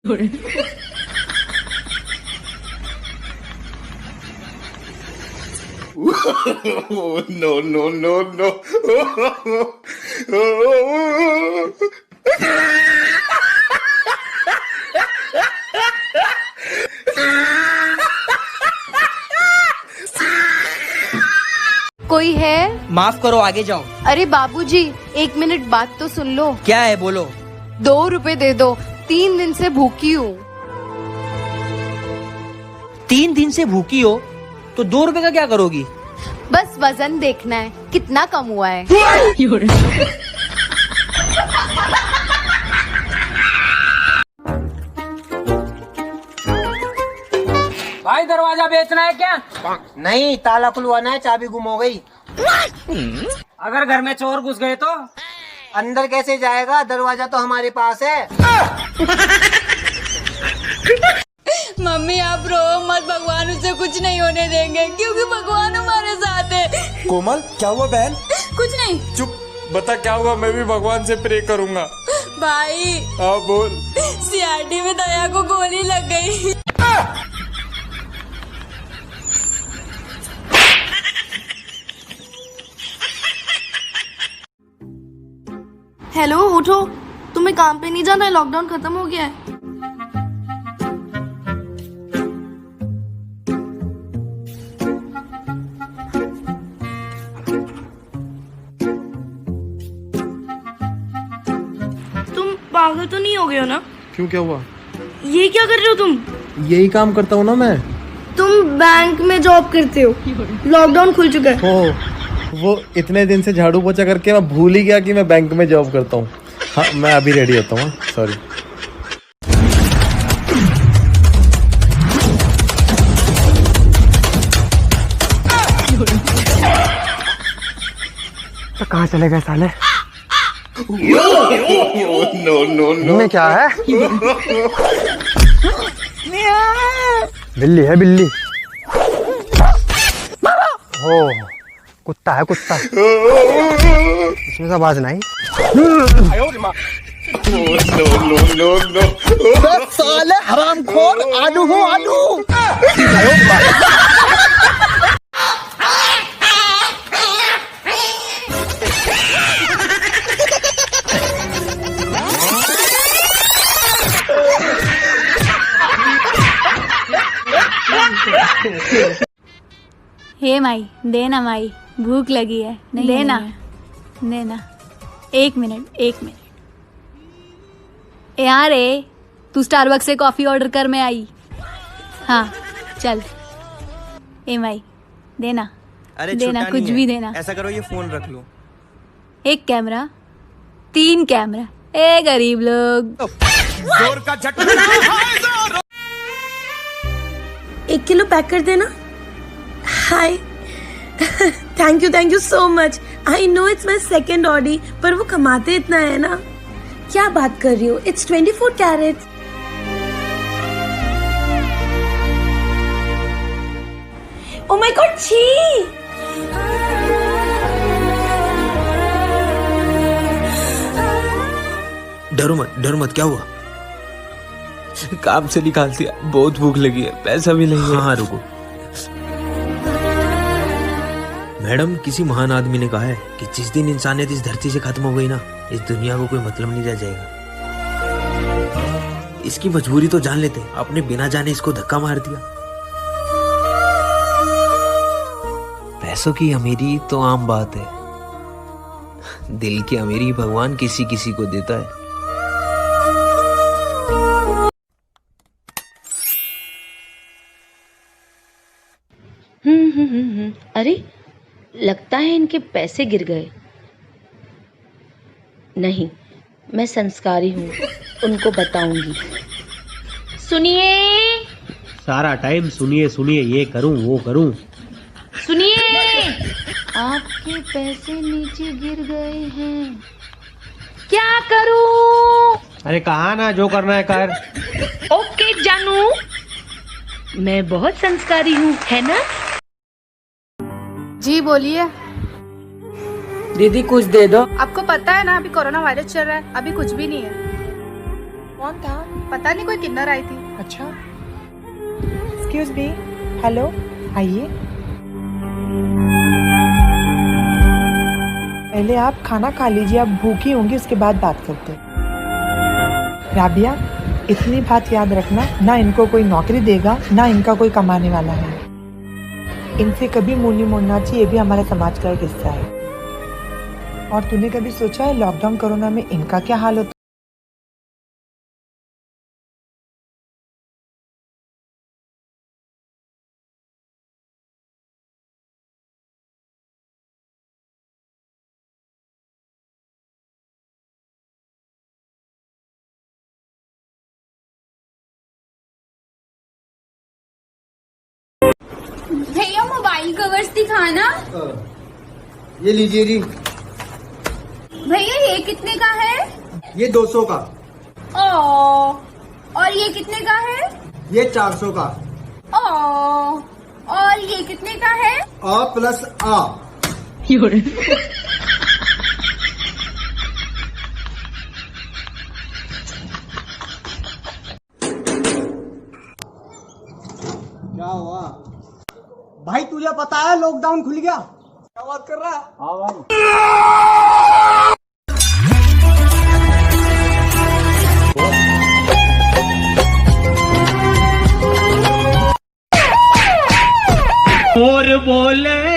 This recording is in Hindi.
No, no, no, no. कोई है? माफ करो, आगे जाओ। अरे बाबूजी, 1 मिनट बात तो सुन लो। क्या है, बोलो। 2 रुपए दे दो, 3 दिन से भूखी हूँ। 3 दिन से भूखी हो तो 2 रुपए का क्या करोगी? बस वजन देखना है, कितना कम हुआ है। भाई दरवाजा बेचना है क्या? नहीं, ताला खुलवाना है, चाबी गुम हो गई। अगर घर में चोर घुस गए तो? अंदर कैसे जाएगा, दरवाजा तो हमारे पास है। मम्मी आप रो मत, भगवान उसे कुछ नहीं होने देंगे क्योंकि भगवान हमारे साथ है। कोमल, क्या हुआ बहन? कुछ नहीं। चुप, बता क्या हुआ, मैं भी भगवान से प्रे करूंगा। भाई। हाँ बोल। सीआरडी में दया को गोली लग गई। हेलो, उठो, तुम्हें काम पे नहीं जाना है, लॉकडाउन खत्म हो गया है। तुम पागल तो नहीं हो गए हो ना? क्यों, क्या हुआ? ये क्या कर रहे हो तुम? यही काम करता हूँ ना मैं। तुम बैंक में जॉब करते हो, लॉकडाउन खुल चुका है। वो इतने दिन से झाड़ू पोछा करके मैं भूल ही गया कि मैं बैंक में जॉब करता हूँ। हाँ, मैं अभी रेडी होता हूँ, सॉरी। तो कहाँ चले गए साले? No, no, no. में क्या है? बिल्ली है, बिल्ली। ओ, कुत्ता है, कुत्ता। इसमें से आवाज नहीं। No, no, no, no. साले हरामखोर, आलू हो आलू। हे माई, देना माई, भूख लगी है। नहीं देना, देना। 1 मिनट, 1 मिनट। यार तू स्टारबक्स से कॉफी ऑर्डर कर, मैं आई। हाँ चल। ए माई, देना। अरे देना, कुछ भी देना। ऐसा करो, ये फोन रख लो। 1 कैमरा, 3 कैमरा। ए गरीब लोग। जोर का झटका। 1 किलो पैक कर देना। Hi, thank you so much. I know it's my second Audi, पर वो कमाते इतना है ना। क्या बात कर रही हो, it's 24 carat. Oh my god, छी। डरो मत, क्या हुआ? काम से निकाल दिया, बहुत भूख लगी है, पैसा भी नहीं है। हाँ रुको। मैडम, किसी महान आदमी ने कहा है कि जिस दिन इंसानियत इस धरती से खत्म हो गई ना, इस दुनिया को कोई मतलब नहीं रह जाएगा। इसकी मजबूरी तो जान लेते, आपने बिना जाने इसको धक्का मार दिया। पैसों की अमीरी तो आम बात है, दिल की अमीरी भगवान किसी किसी को देता है। अरे लगता है इनके पैसे गिर गए। नहीं, मैं संस्कारी हूँ, उनको बताऊंगी। सुनिए, सारा टाइम सुनिए सुनिए, ये करूं वो करूं। सुनिए, आपके पैसे नीचे गिर गए हैं, क्या करूं? अरे कहा ना, जो करना है कर। ओके जानू, मैं बहुत संस्कारी हूँ, है ना? जी बोलिए। दीदी कुछ दे दो। आपको पता है ना, अभी कोरोना वायरस चल रहा है, अभी कुछ भी नहीं है। कौन था? पता नहीं, कोई किन्नर आई थी। अच्छा, एक्सक्यूज मी, हेलो, आइए। पहले आप खाना खा लीजिए, आप भूखी होंगी, उसके बाद बात करते हैं। राबिया, इतनी बात याद रखना, ना इनको कोई नौकरी देगा, ना इनका कोई कमाने वाला है। इनसे कभी मुंह नहीं मोड़ना चाहिए, ये भी हमारे समाज का एक हिस्सा है। और तूने कभी सोचा है लॉकडाउन कोरोना में इनका क्या हाल होता? भैया मोबाइल कवर्स दिखाना। ये लीजिए जी। भैया ये कितने का है? ये 200 का। और ये कितने का है? ये 400 का। और ये कितने का है? आ प्लस आ। क्या हुआ भाई? तुझे पता है लॉकडाउन खुल गया? क्या बात कर रहा है? हाँ भाई। और बोले